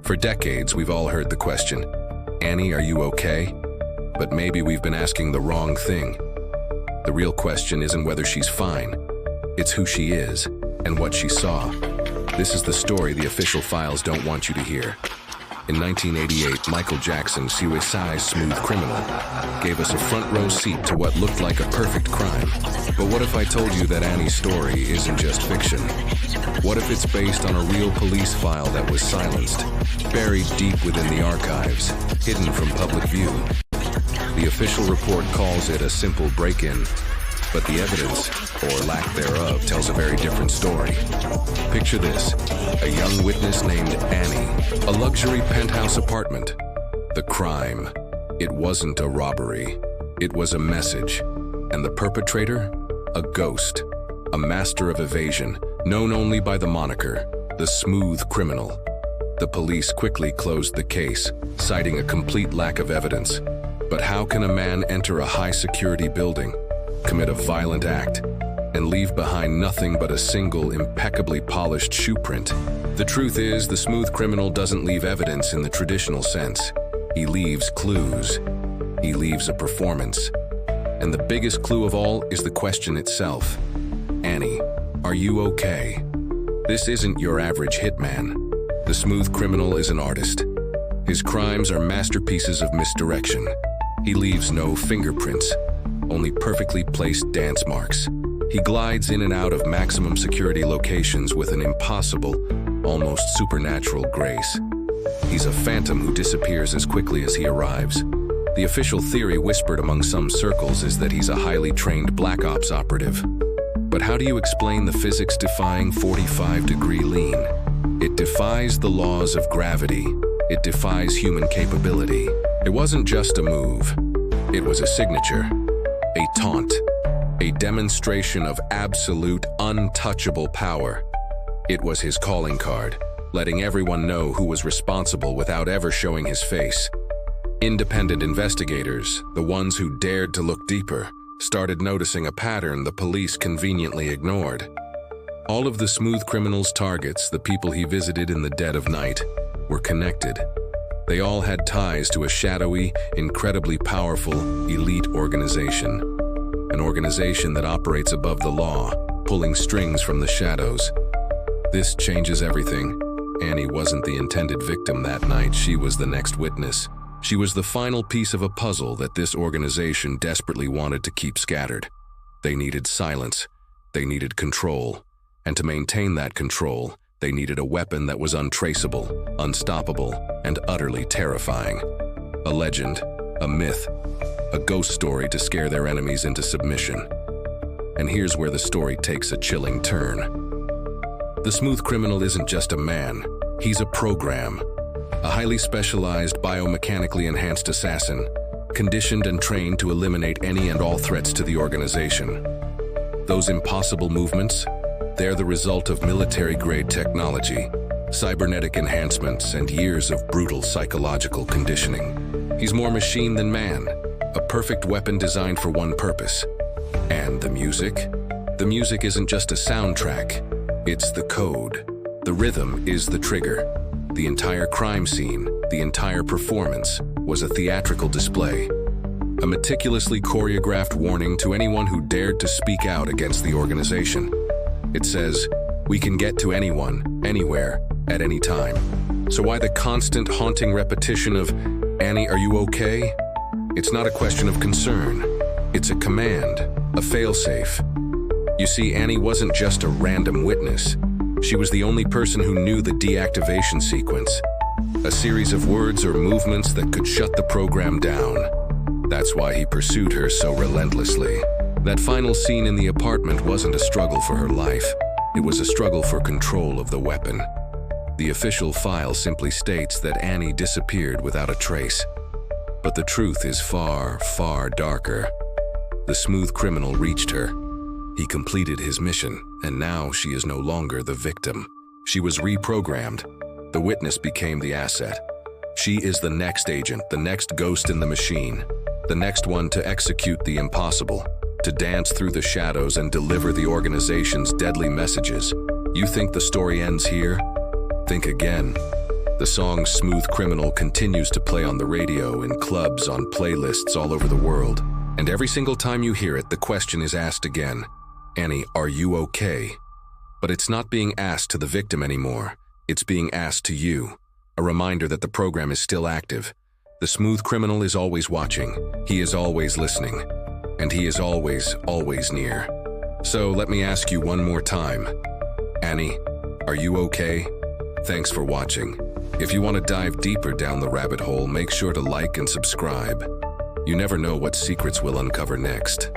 For decades, we've all heard the question, "Annie, are you okay?" But maybe we've been asking the wrong thing. The real question isn't whether she's fine. It's who she is and what she saw. This is the story the official files don't want you to hear. In 1988, MichaelJackson, CSI's Smooth Criminal, gave us a front-row seat to what looked like a perfect crime. But what if I told you that Annie's story isn't just fiction? What if it's based on a real police file that was silenced, buried deep within the archives, hidden from public view? The official report calls it a simple break-in, but the evidence, or lack thereof, tells a very different story. Picture this: a young witness named Annie, a luxury penthouse apartment. The crime: it wasn't a robbery. It was a message. And the perpetrator? A ghost. A master of evasion, known only by the moniker, the Smooth Criminal. The police quickly closed the case, citing a complete lack of evidence. But how can a man enter a high-security building, commit a violent act, and leave behind nothing but a single impeccably polished shoe print? The truth is, the Smooth Criminal doesn't leave evidence in the traditional sense. He leaves clues. He leaves a performance. And the biggest clue of all is the question itself. Annie, are you okay? This isn't your average hitman. The Smooth Criminal is an artist. His crimes are masterpieces of misdirection. He leaves no fingerprints, only perfectly placed dance marks. He glides in and out of maximum security locations with an impossible, almost supernatural grace. He's a phantom who disappears as quickly as he arrives. The official theory whispered among some circles is that he's a highly trained Black Ops operative. But how do you explain the physics-defying 45-degree lean? It defies the laws of gravity. It defies human capability. It wasn't just a move. It was a signature, a taunt, a demonstration of absolute, untouchable power. It was his calling card, letting everyone know who was responsible without ever showing his face. Independent investigators, the ones who dared to look deeper, started noticing a pattern the police conveniently ignored. All of the Smooth Criminal's targets, the people he visited in the dead of night, were connected. They all had ties to a shadowy, incredibly powerful, elite organization. An organization that operates above the law, pulling strings from the shadows. This changes everything. Annie wasn't the intended victim that night. She was the next witness. She was the final piece of a puzzle that this organization desperately wanted to keep scattered. They needed silence. They needed control. And to maintain that control, they needed a weapon that was untraceable, unstoppable, and utterly terrifying. A legend, a myth, a ghost story to scare their enemies into submission. And here's where the story takes a chilling turn. The Smooth Criminal isn't just a man. He's a program. A highly specialized, biomechanically enhanced assassin, conditioned and trained to eliminate any and all threats to the organization. Those impossible movements, they're the result of military-grade technology, cybernetic enhancements, and years of brutal psychological conditioning. He's more machine than man, a perfect weapon designed for one purpose. And the music? The music isn't just a soundtrack, it's the code. The rhythm is the trigger. The entire crime scene, the entire performance, was a theatrical display. A meticulously choreographed warning to anyone who dared to speak out against the organization. It says, we can get to anyone, anywhere, at any time. So why the constant haunting repetition of, Annie, are you okay? It's not a question of concern. It's a command, a failsafe. You see, Annie wasn't just a random witness. She was the only person who knew the deactivation sequence. A series of words or movements that could shut the program down. That's why he pursued her so relentlessly. That final scene in the apartment wasn't a struggle for her life. It was a struggle for control of the weapon. The official file simply states that Annie disappeared without a trace. But the truth is far, far darker. The Smooth Criminal reached her. He completed his mission, and now she is no longer the victim. She was reprogrammed. The witness became the asset. She is the next agent, the next ghost in the machine, the next one to execute the impossible, to dance through the shadows and deliver the organization's deadly messages. You think the story ends here? Think again. The The song Smooth Criminal continues to play on the radio, in clubs, on playlists all over the world. And every single time you hear it, the question is asked again. Annie, are you okay? But it's not being asked to the victim anymore. It's being asked to you. A reminder that the program is still active. The smooth criminal is always watching. He is always listening. And he is always, always near. So let me ask you one more time. Annie, are you okay? Thanks for watching. If you want to dive deeper down the rabbit hole, make sure to like and subscribe. You never know what secrets we'll uncover next.